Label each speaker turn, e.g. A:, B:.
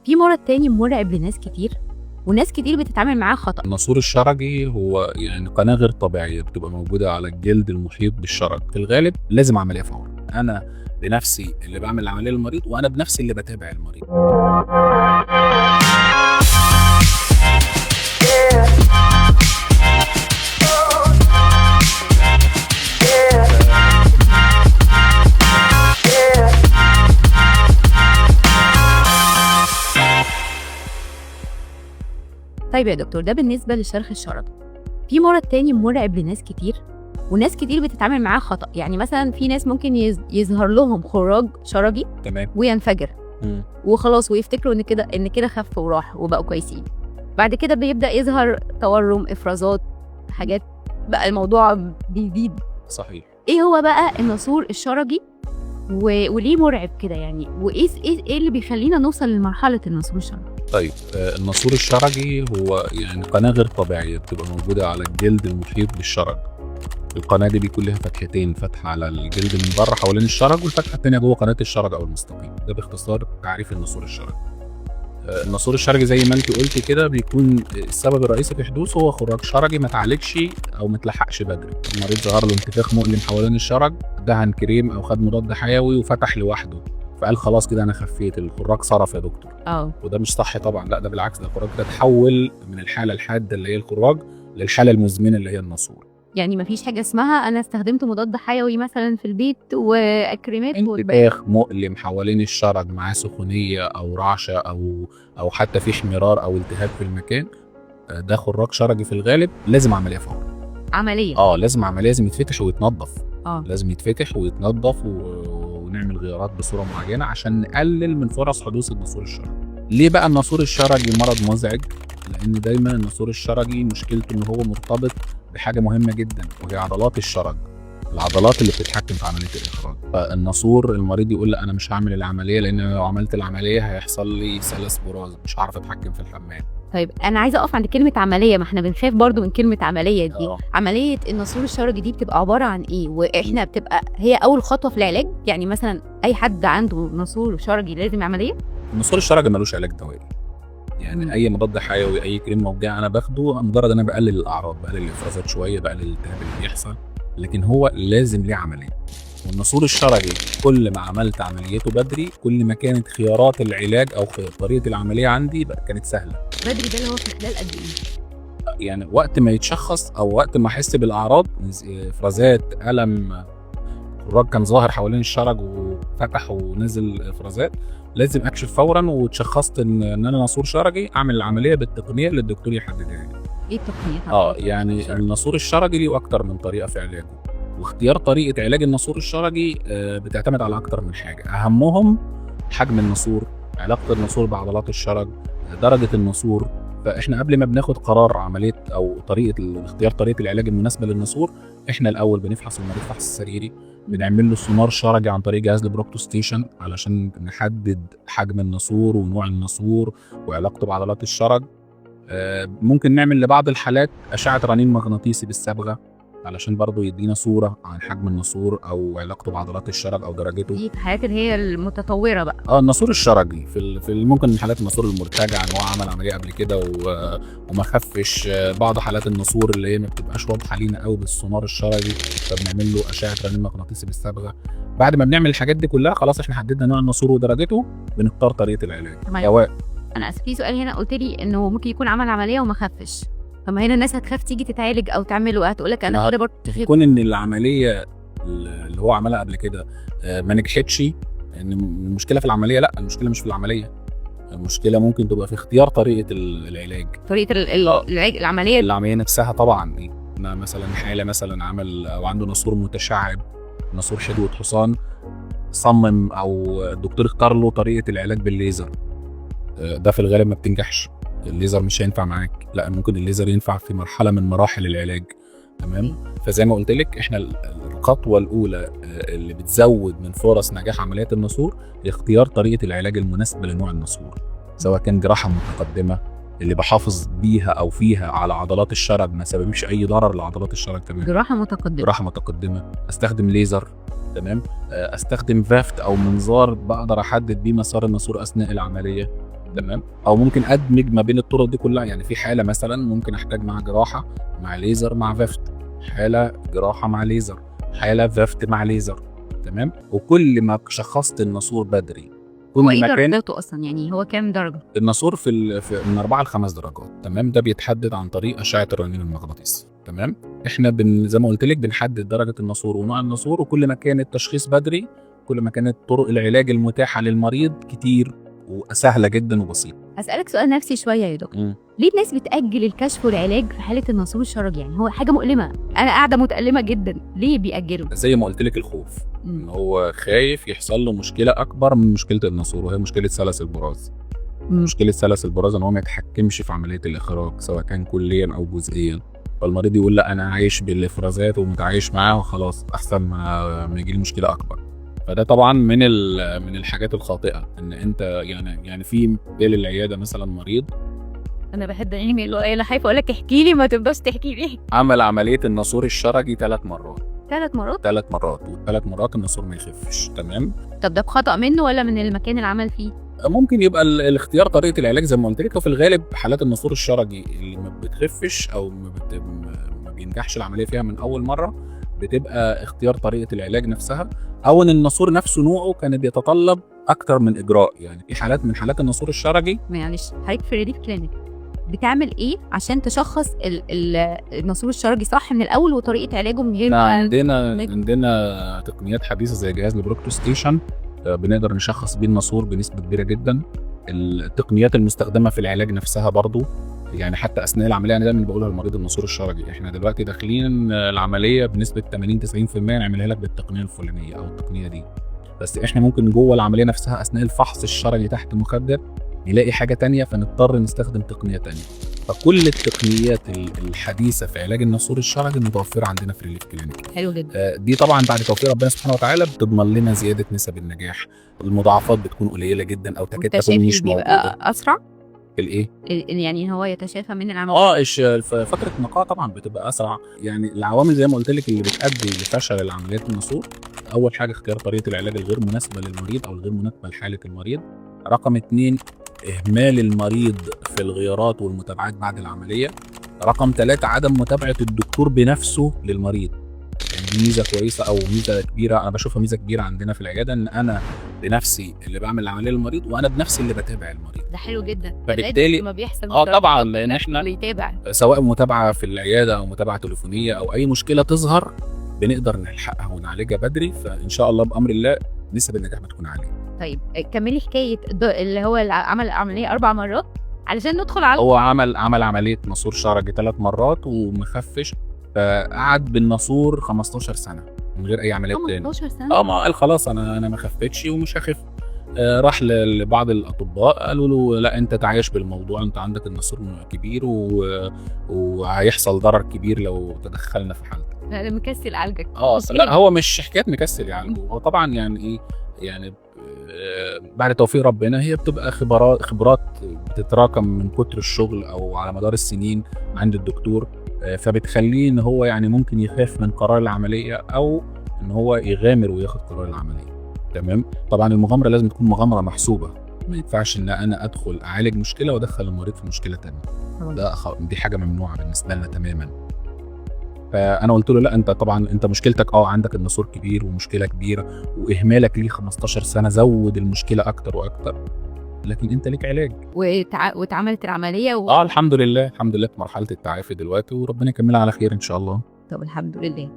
A: في مرض تاني مرعب لناس كتير وناس كتير بتتعامل معاه خطأ.
B: الناسور الشرجي هو يعني قناة غير طبيعية بتبقى موجودة على الجلد المحيط بالشرج، في الغالب لازم عملية فورا. أنا بنفسي اللي بعمل العملية للمريض وأنا بنفسي اللي بتابع المريض.
A: طيب يا دكتور، ده بالنسبة للشرخ الشرجي. في مرض تاني مرعب لناس كتير وناس كتير بتتعامل معاه خطأ، يعني مثلا في ناس ممكن يظهر لهم خراج شرجي
B: تمام.
A: وينفجر وخلاص ويفتكروا ان كده خف وراح وبقوا كويسين. بعد كده بيبدأ يظهر تورم، افرازات، حاجات، بقى الموضوع بيزيد.
B: صحيح.
A: ايه هو بقى الناسور الشرجي وليه مرعب كده يعني، وايه اللي بيخلينا نوصل لمرحلة الناسور الشرجي؟
B: طيب الناسور الشرجي هو يعني قناة غير طبيعية بتبقى موجودة على الجلد المحيط بالشرج. القناة دي بيكون لها فتحتين، فتحة على الجلد من بره حوالين الشرج والفتحة التانية جوه قناة الشرج أو المستقيم. ده باختصار تعريف الناسور الشرجي. الناسور الشرجي زي ما انت قلتي كده بيكون السبب الرئيسي في حدوثه هو خراج شرجي ما اتعالجش او ما اتلحقش بدري. المريض ظهر له انتفاخ مؤلم حوالين الشرج، دهن كريم او خد مضاد حيوي وفتح لوحده، فقال خلاص كده انا خفيت، الخراج صرف يا دكتور. وده مش صح طبعا، لا ده بالعكس، ده الخراج ده تحول من الحاله الحاده اللي هي الخراج للحاله المزمنه اللي هي الناسور.
A: يعني مفيش حاجه اسمها انا استخدمت مضاد حيوي مثلا في البيت واكريمات
B: انتفاخ مؤلم حوالين الشرج معاه سخونيه او رعشه او حتى في احمرار او التهاب في المكان، ده خراج شرجي في الغالب لازم عمليه فورا.
A: عمليه؟
B: لازم عمليه، لازم يتفتح ويتنظف. لازم يتفتح ويتنظف ونعمل غيارات بصوره معينه عشان نقلل من فرص حدوث الناسور الشرجي. ليه بقى الناسور الشرجي مرض مزعج؟ لان دايما الناسور الشرجي مشكلته ان هو مرتبط بحاجه مهمه جدا وهي عضلات الشرج، العضلات اللي بتتحكم في عمليه الاخراج. فالناسور المريض يقول لا انا مش هعمل العمليه لان لو عملت العمليه هيحصل لي سلس براز، مش هعرف اتحكم في الحمام.
A: طيب انا عايزه اقف عند كلمه عمليه، ما احنا بنخاف برضو من كلمه عمليه دي. عمليه الناسور الشرجي دي بتبقى عباره عن ايه؟ واحنا بتبقى هي اول خطوه في العلاج؟ يعني مثلا اي حد عنده ناسور شرجي لازم عمليه؟
B: الناسور الشرجي ملوش علاج دوائي، يعني اي مضاد حيوي اي كريم موجع انا باخده مجرد انا بقلل الاعراض، بقلل الافرازات شويه، بقلل الالتهاب اللي بيحصل، لكن هو لازم ليه عمليه. والناسور الشرجي كل ما عملت عمليته بدري كل ما كانت خيارات العلاج او طريقه العمليه عندي كانت سهله.
A: بدري ده اللي هو في خلال قد ايه؟
B: يعني وقت ما يتشخص او وقت ما احس بالاعراض، افرازات، الم، الخراج كان ظاهر حوالين الشرج وفتح ونزل افرازات، لازم اكشف فورا وتشخصت ان انا ناسور شرجي، اعمل العمليه بالتقنيه اللي الدكتور يحددها.
A: ايه التقنيه؟
B: يعني الناسور الشرجي ليه اكتر من طريقه في علاجه، واختيار طريقه علاج الناسور الشرجي بتعتمد على اكتر من حاجه، اهمهم حجم الناسور، علاقه الناسور بعضلات الشرج، درجه الناسور. فاحنا قبل ما بناخد قرار عمليه او اختيار طريقه العلاج المناسبه للناسور، احنا الاول بنفحص المريض فحص سريري، بنعمل له سونار شرجي عن طريق جهاز البروكتوستيشن علشان نحدد حجم الناسور ونوع الناسور وعلاقته بعضلات الشرج. ممكن نعمل لبعض الحالات اشعه رنين مغناطيسي بالصبغه علشان برضو يدينا صوره عن حجم الناسور او علاقته بعضلات الشرج او درجته.
A: دي الحالات اللي هي المتطوره بقى.
B: الناسور الشرجي في ممكن من حالات الناسور المرتجع ان هو عمل عمليه قبل كده وما خفش، بعض حالات الناسور اللي هي ما بتبقاش واضحه لينا قوي بالسونار الشرجي فبنعمل له اشعه رنين مغناطيسي بالصبغه. بعد ما بنعمل الحاجات دي كلها خلاص احنا حددنا نوع الناسور ودرجته، بنختار طريقه العلاج.
A: انا اسف، في سؤال هنا، قلت لي انه ممكن يكون عمل عمليه وما خفش، فما هنا الناس هتخاف تيجي تتعالج او تعمل، وهتقول لك انا كده برضه
B: يكون ان العمليه اللي هو عملها قبل كده ما نجحتش، ان المشكله في العمليه، لا المشكله مش في العمليه، المشكله ممكن تبقى في اختيار طريقه العلاج،
A: طريقه العلاج، العمليه
B: نفسها طبعا. مثلا حاله مثلا عمل او عنده ناسور متشعب، ناسور شدوة حصان، صمم او الدكتور اختار له طريقه العلاج بالليزر، ده في الغالب ما بتنجحش، الليزر مش هينفع معاك، لا ممكن الليزر ينفع في مرحله من مراحل العلاج. تمام. فزي ما قلت لك احنا الخطوه الاولى اللي بتزود من فرص نجاح عمليات الناسور هي اختيار طريقه العلاج المناسبه لنوع الناسور، سواء كان جراحه متقدمه اللي بحافظ بيها او فيها على عضلات الشرج ما سببش اي ضرر لعضلات الشرج. تمام. جراحه متقدمه استخدم ليزر. تمام. استخدم فافت او منظار بقدر احدد بيه مسار الناسور اثناء العمليه. تمام، او ممكن ادمج ما بين الطرق دي كلها. يعني في حاله مثلا ممكن احتاج مع جراحه مع ليزر مع فيفت، حاله جراحه مع ليزر، حاله فيفت مع ليزر. تمام، وكل ما شخصت الناسور بدري كل
A: هو ايه
B: ما كان
A: درجاته اصلا؟ يعني هو كام درجه؟
B: الناسور في من 4 ل 5 درجات. تمام، ده بيتحدد عن طريق اشعه الرنين المغناطيسي. تمام، احنا زي ما قلت لك بنحدد درجه الناسور ونوع الناسور، وكل ما كان التشخيص بدري كل ما كانت طرق العلاج المتاحه للمريض كتير وسهله جدا وبسيطه.
A: هسألك سؤال نفسي شويه يا دكتور، ليه الناس بتأجل الكشف والعلاج في حاله الناسور الشرجي؟ يعني هو حاجه مؤلمه، انا قاعده متألمه جدا، ليه بيأجلوا؟
B: زي ما قلت لك الخوف، ان هو خايف يحصل له مشكله اكبر من مشكله الناسور، وهي مشكله سلس البراز. مشكله سلس البراز ان هو ما يتحكمش في عمليه الاخراج سواء كان كليا او جزئيا، فالمريض يقول لا انا عايش بالافرازات ومتعايش معاه وخلاص احسن ما يجي لي مشكله اكبر. فده طبعا من الحاجات الخاطئه، ان انت يعني في بال العياده مثلا مريض
A: انا بحب انا خايفه اقول لك احكي لي، ما تفضلش تحكي لي.
B: عمل عمليه الناسور الشرجي 3 مرات.
A: 3 مرات؟
B: 3 مرات، و3 مرات الناسور ما يخفش. تمام،
A: طب ده بخطأ منه ولا من المكان اللي عمل فيه؟
B: ممكن يبقى الاختيار طريقه العلاج زي ما قلت لك، وفي الغالب حالات الناسور الشرجي اللي ما بتخفش او ما بينجحش العمليه فيها من اول مره بتبقى اختيار طريقه العلاج نفسها، او ان الناسور نفسه نوعه كان بيتطلب اكتر من اجراء. يعني في حالات من حالات الناسور الشرجي.
A: معلش، حضرتك في ريليف كلينيك بتعمل ايه عشان تشخص الناسور الشرجي صح من الاول وطريقه علاجه من غير
B: عندنا تقنيات حديثه زي جهاز البروكتوستيشن، بنقدر نشخص بيه الناسور بنسبه كبيره جدا. التقنيات المستخدمه في العلاج نفسها برضو، يعني حتى اثناء العمليه انا دايما بقولها للمريض الناسور الشرجي احنا دلوقتي داخلين العمليه بنسبه 80-90% نعملها لك بالتقنيه الفلانيه او التقنيه دي، بس احنا ممكن جوه العمليه نفسها اثناء الفحص الشرجي تحت مخدر نلاقي حاجه تانية فنضطر نستخدم تقنيه تانية. فكل التقنيات الحديثه في علاج الناسور الشرجي متوفره عندنا في ريليف كلينيك.
A: حلو جدا.
B: دي طبعا بعد توفيق ربنا سبحانه وتعالى بتضمن لنا زياده نسب النجاح، المضاعفات بتكون قليله جدا او تكاد تكون مش موجوده.
A: اسرع
B: الايه؟
A: يعني هو يتشافى من العمليه.
B: فتره النقاهه طبعا بتبقى اسرع. يعني العوامل زي ما قلت لك اللي بتؤدي لفشل العمليات الناسور، اول حاجه اختيار طريقه العلاج الغير مناسبه للمريض او الغير مناسبه لحاله المريض. رقم 2 اهمال المريض في الغيارات والمتابعات بعد العمليه. رقم 3 عدم متابعه الدكتور بنفسه للمريض. يعني دي ميزه كويسه او ميزه كبيره، انا بشوفها ميزه كبيره عندنا في العياده، ان انا بنفسي اللي بعمل العمليه للمريض وانا بنفسي اللي بتابع المريض.
A: ده حلو جدا.
B: فبالتالي
A: ما بيحصل
B: طبعا لان احنا
A: اللي يتابع
B: سواء متابعه في العياده او متابعه تليفونيه او اي مشكله تظهر بنقدر نلحقها ونعالجها بدري، فان شاء الله بامر الله نسب النجاح بتكون عاليه.
A: طيب كملي حكايه اللي هو عمل العمليه 4 مرات علشان ندخل على
B: هو عمل عمليه ناسور شرجي 3 مرات ومخفش، فقعد بالناسور 15 سنه من غير اي عمليات تاني.
A: 15 سنه؟
B: ما قال خلاص انا ما خفتش ومش هخف. راح لبعض الاطباء قالوا له لا انت تعايش بالموضوع، انت عندك الناسور كبير وهيحصل ضرر كبير لو تدخلنا في حالتك.
A: انا مكسل اعالجك.
B: لا هو مش حكايه مكسل يعالجه، هو طبعا يعني ايه، يعني بعد توفيق ربنا هي بتبقى خبرات بتتراكم من كتر الشغل او على مدار السنين عند الدكتور، فبتخليه ان هو يعني ممكن يخاف من قرار العمليه او ان هو يغامر وياخد قرار العمليه. تمام، طبعا المغامره لازم تكون مغامره محسوبه، ما ينفعش ان انا ادخل اعالج مشكله وادخل المريض في مشكله ثانيه، دي حاجه ممنوعه بالنسبه لنا تماما. فانا قلت له لا انت طبعا انت مشكلتك عندك الناسور كبير ومشكله كبيره واهمالك ليه 15 سنه زود المشكله اكتر واكتر، لكن انت ليك علاج.
A: واتعملت العمليه
B: الحمد لله في مرحله التعافي دلوقتي وربنا يكملها على خير ان شاء الله.
A: طب الحمد لله.